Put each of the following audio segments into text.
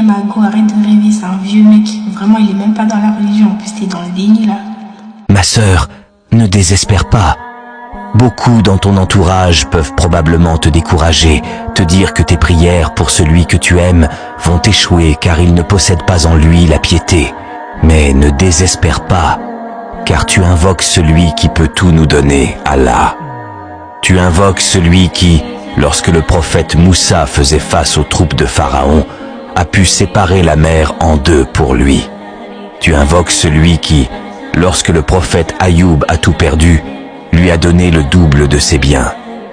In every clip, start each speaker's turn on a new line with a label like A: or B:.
A: Mago, arrête de rêver, c'est un vieux mec. Vraiment, il est même pas dans la religion. En plus, t'es dans le déni, là.
B: Ma sœur, ne désespère pas. Beaucoup dans ton entourage peuvent probablement te décourager, te dire que tes prières pour celui que tu aimes vont échouer car il ne possède pas en lui la piété. Mais ne désespère pas, car tu invoques celui qui peut tout nous donner, Allah. Tu invoques celui qui, lorsque le prophète Moussa faisait face aux troupes de Pharaon, a pu séparer la mer en deux pour lui. Tu invoques celui qui, lorsque le prophète Ayoub a tout perdu, lui a donné le double de ses biens.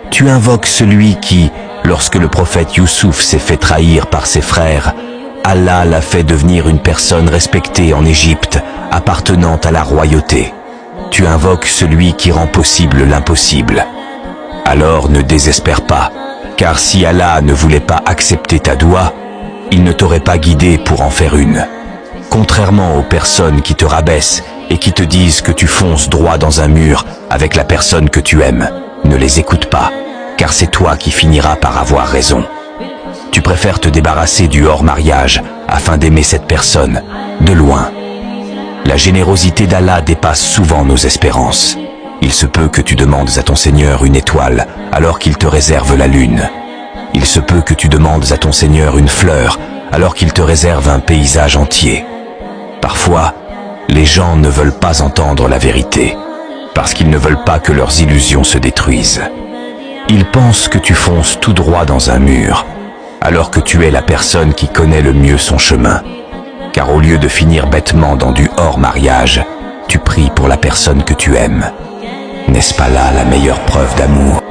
B: Tu invoques celui qui, lorsque le prophète Youssouf s'est fait trahir par ses frères, Allah l'a fait devenir une personne respectée en Égypte, appartenant à la royauté. Tu invoques celui qui rend possible l'impossible. Alors ne désespère pas, car si Allah ne voulait pas accepter ta doua, il ne t'aurait pas guidé pour en faire une. Contrairement aux personnes qui te rabaissent et qui te disent que tu fonces droit dans un mur avec la personne que tu aimes, ne les écoute pas, car c'est toi qui finiras par avoir raison. Tu préfères te débarrasser du hors-mariage afin d'aimer cette personne, de loin. La générosité d'Allah dépasse souvent nos espérances. Il se peut que tu demandes à ton Seigneur une étoile alors qu'il te réserve la lune. Il se peut que tu demandes à ton Seigneur une fleur alors qu'il te réserve un paysage entier. Parfois, les gens ne veulent pas entendre la vérité, parce qu'ils ne veulent pas que leurs illusions se détruisent. Ils pensent que tu fonces tout droit dans un mur, alors que tu es la personne qui connaît le mieux son chemin. Car au lieu de finir bêtement dans du hors-mariage, tu pries pour la personne que tu aimes. N'est-ce pas là la meilleure preuve d'amour ?